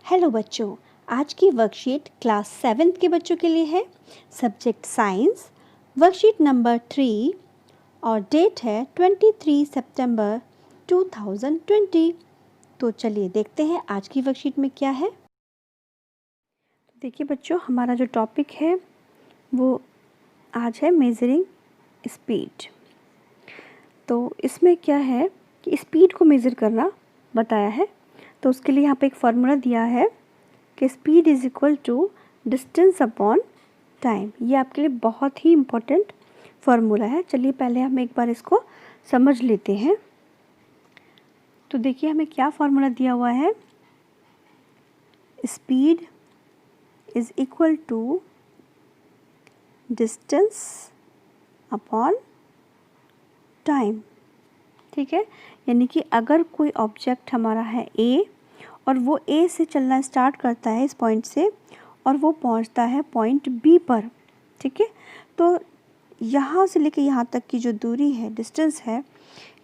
Hello बच्चों, आज की वर्कशीट क्लास 7 के बच्चों के लिए है। सब्जेक्ट साइंस, वर्कशीट नंबर 3 और डेट है 23 सितंबर 2020। तो चलिए देखते हैं आज की वर्कशीट में क्या है। देखिए बच्चों, हमारा जो टॉपिक है वो आज है मेजरिंग स्पीड। तो इसमें क्या है कि स्पीड को मेज़र करना बताया है। तो उसके लिए यहाँ पे एक फार्मूला दिया है कि speed is equal to distance upon time. ये आपके लिए बहुत ही इम्पोर्टेंट फार्मूला है। चलिए पहले हम एक बार इसको समझ लेते हैं। तो देखिए हमें क्या फार्मूला दिया हुआ है। Speed is equal to distance upon time. ठीक है, यानी कि अगर कोई ऑब्जेक्ट हमारा है ए और वो ए से चलना स्टार्ट करता है इस पॉइंट से और वो पहुंचता है पॉइंट बी पर, ठीक है, तो यहाँ से लेके यहाँ तक की जो दूरी है, डिस्टेंस है,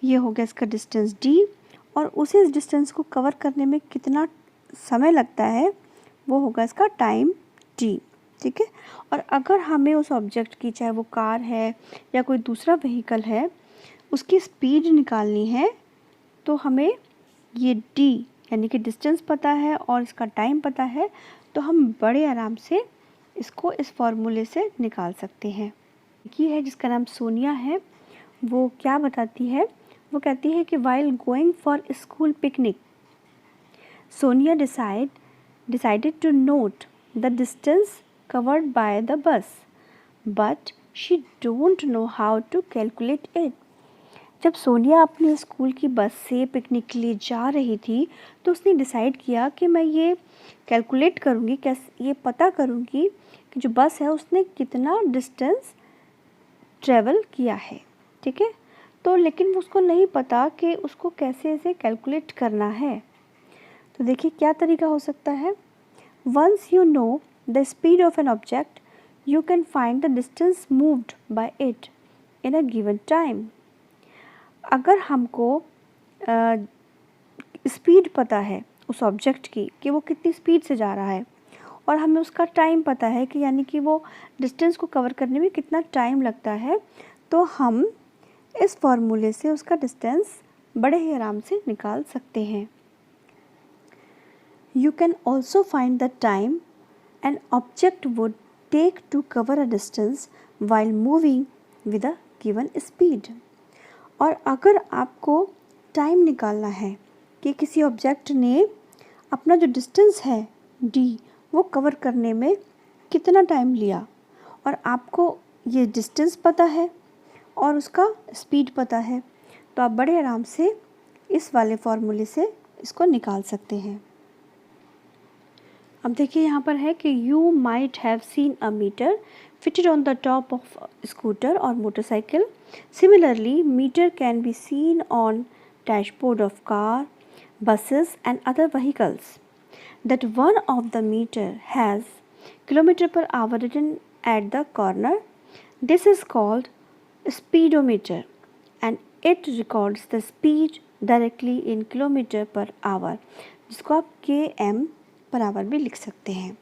ये हो गया इसका डिस्टेंस डी। और उसी डिस्टेंस को कवर करने में कितना समय लगता है वो होगा इसका टाइम टी। ठीक है, और अगर हमें उस ऑब्जेक्ट की, चाहे वो कार है या कोई दूसरा व्हीकल है, उसकी स्पीड निकालनी है तो हमें ये डी यानी कि डिस्टेंस पता है और इसका टाइम पता है, तो हम बड़े आराम से इसको इस फॉर्मूले से निकाल सकते हैं। ये है जिसका नाम सोनिया है, वो क्या बताती है, वो कहती है कि while going for school picnic Sonia decided to note the distance covered by the bus, but she don't know how to calculate it. जब सोनिया अपने स्कूल की बस से पिकनिक के लिए जा रही थी तो उसने डिसाइड किया कि मैं ये कैलकुलेट करूँगी, कैसे ये पता करूँगी कि जो बस है उसने कितना डिस्टेंस ट्रैवल किया है। ठीक है, तो लेकिन उसको नहीं पता कि उसको कैसे इसे कैलकुलेट करना है। तो देखिए क्या तरीका हो सकता है। Once you know the speed of an object you can find the distance moved by it in a given time. अगर हमको स्पीड पता है उस ऑब्जेक्ट की कि वो कितनी स्पीड से जा रहा है और हमें उसका टाइम पता है कि यानी कि वो डिस्टेंस को कवर करने में कितना टाइम लगता है, तो हम इस फॉर्मूले से उसका डिस्टेंस बड़े ही आराम से निकाल सकते हैं। You can also find the time an object would take to cover a distance while moving with a given speed. और अगर आपको टाइम निकालना है कि किसी ऑब्जेक्ट ने अपना जो डिस्टेंस है d वो कवर करने में कितना टाइम लिया और आपको ये डिस्टेंस पता है और उसका स्पीड पता है, तो आप बड़े आराम से इस वाले फॉर्मूले से इसको निकाल सकते हैं। अब देखिए यहाँ पर है कि you might have seen a meter fitted on the top of scooter or motorcycle. Similarly, meter can be seen on dashboard of car, buses and other vehicles. That one of the meter has kilometer per hour written at the corner. This is called speedometer and it records the speed directly in kilometer per hour, जिसको आप km per hour भी लिख सकते हैं।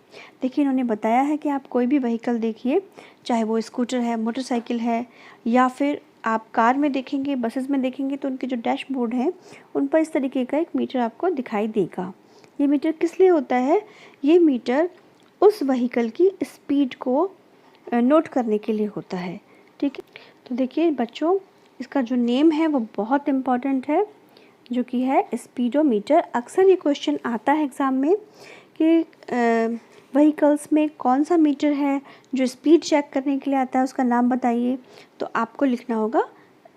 देखिए इन्होंने बताया है कि आप कोई भी व्हीकल देखिए, चाहे वो स्कूटर है, मोटरसाइकिल है या फिर आप कार में देखेंगे, बसेस में देखेंगे, तो उनके जो डैशबोर्ड हैं उन पर इस तरीके का एक मीटर आपको दिखाई देगा। ये मीटर किस लिए होता है? ये मीटर उस व्हीकल की स्पीड को नोट करने के लिए होता है। ठीक है, तो देखिए बच्चों, इसका जो नेम है वो बहुत इम्पॉर्टेंट है, जो कि है स्पीडोमीटर। अक्सर ये क्वेश्चन आता है एग्ज़ाम में कि व्हीकल्स में कौन सा मीटर है जो स्पीड चेक करने के लिए आता है, उसका नाम बताइए, तो आपको लिखना होगा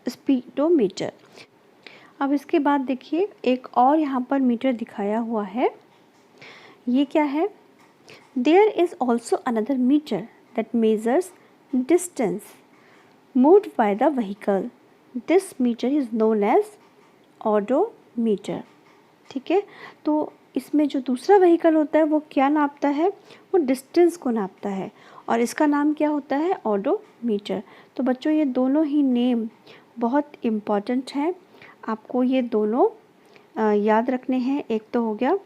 स्पीडोमीटर। अब इसके बाद देखिए एक और यहाँ पर मीटर दिखाया हुआ है, ये क्या है? There is also another meter that measures distance moved by the vehicle. This meter is known as odometer. ठीक है, तो इसमें जो दूसरा व्हीकल होता है वो क्या नापता है? वो डिस्टेंस को नापता है और इसका नाम क्या होता है? ओडोमीटर। तो बच्चों ये दोनों ही नेम बहुत इम्पॉर्टेंट हैं, आपको ये दोनों याद रखने हैं। एक तो हो गया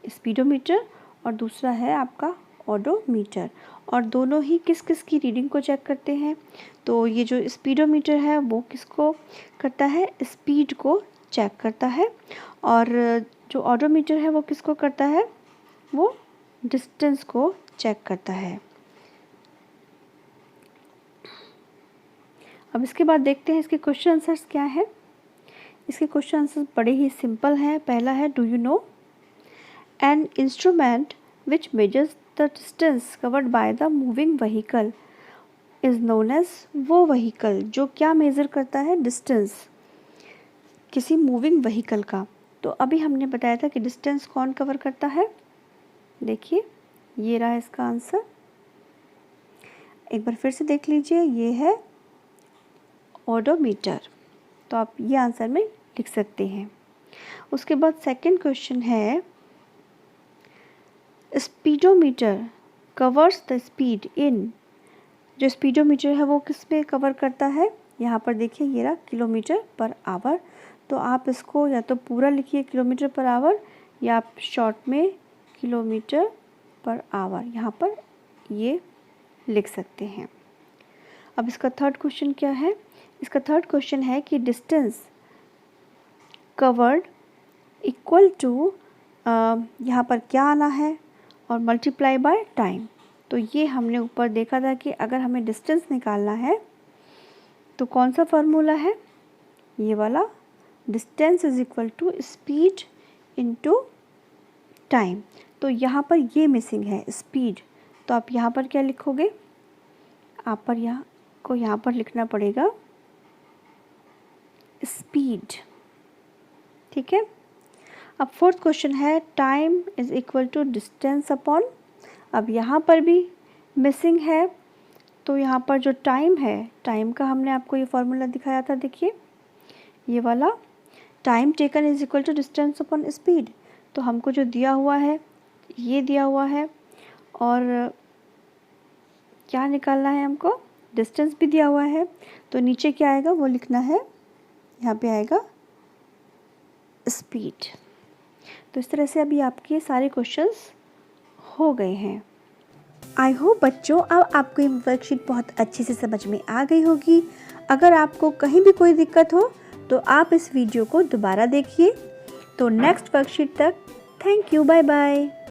स्पीडोमीटर और दूसरा है आपका ओडोमीटर। और दोनों ही किस किस की रीडिंग को चेक करते हैं? तो ये जो स्पीडोमीटर है वो किसको करता है? स्पीड को चेक करता है। और जो ओडोमीटर है वो किसको करता है? वो डिस्टेंस को चेक करता है। अब इसके बाद देखते हैं इसके क्वेश्चन आंसर्स क्या है। इसके क्वेश्चन आंसर्स बड़े ही सिंपल हैं। पहला है, do you know an instrument which measures the distance covered by the moving vehicle is known as. वो व्हीकल जो क्या मेज़र करता है? डिस्टेंस किसी मूविंग व्हीकल का। तो अभी हमने बताया था कि डिस्टेंस कौन कवर करता है। देखिए ये रहा इसका आंसर। एक बार फिर से देख लीजिए, ये है ओडोमीटर। तो आप ये आंसर में लिख सकते हैं। उसके बाद सेकंड क्वेश्चन है, speedometer covers the speed in. जो स्पीडोमीटर है वो किस में कवर करता है? यहाँ पर देखिए ये रहा किलोमीटर पर आवर। तो आप इसको या तो पूरा लिखिए किलोमीटर पर आवर, या आप शॉर्ट में किलोमीटर पर आवर यहाँ पर ये लिख सकते हैं। अब इसका थर्ड क्वेश्चन क्या है? इसका थर्ड क्वेश्चन है कि डिस्टेंस कवर्ड इक्वल टू, यहाँ पर क्या आना है? और मल्टीप्लाई बाय टाइम। तो ये हमने ऊपर देखा था कि अगर हमें डिस्टेंस निकालना है तो कौन सा फार्मूला है? ये वाला, distance is equal to speed into time. तो यहाँ पर ये मिसिंग है स्पीड। तो आप यहाँ पर क्या लिखोगे? आप पर यहाँ पर लिखना पड़ेगा स्पीड। ठीक है। अब फोर्थ क्वेश्चन है, time is equal to distance upon. अब यहाँ पर भी मिसिंग है। तो यहाँ पर जो टाइम है, टाइम का हमने आपको ये फार्मूला दिखाया था। देखिए ये वाला, time taken is equal to distance upon speed. तो हमको जो दिया हुआ है ये दिया हुआ है, और क्या निकालना है हमको? डिस्टेंस भी दिया हुआ है। तो नीचे क्या आएगा वो लिखना है, यहाँ पे आएगा स्पीड। तो इस तरह से अभी आपके सारे क्वेश्चंस हो गए हैं। आई होप बच्चों अब आपको ये वर्कशीट बहुत अच्छे से समझ में आ गई होगी। अगर आपको कहीं भी कोई दिक्कत हो तो आप इस वीडियो को दोबारा देखिए। तो नेक्स्ट वर्कशीट तक थैंक यू, बाय बाय।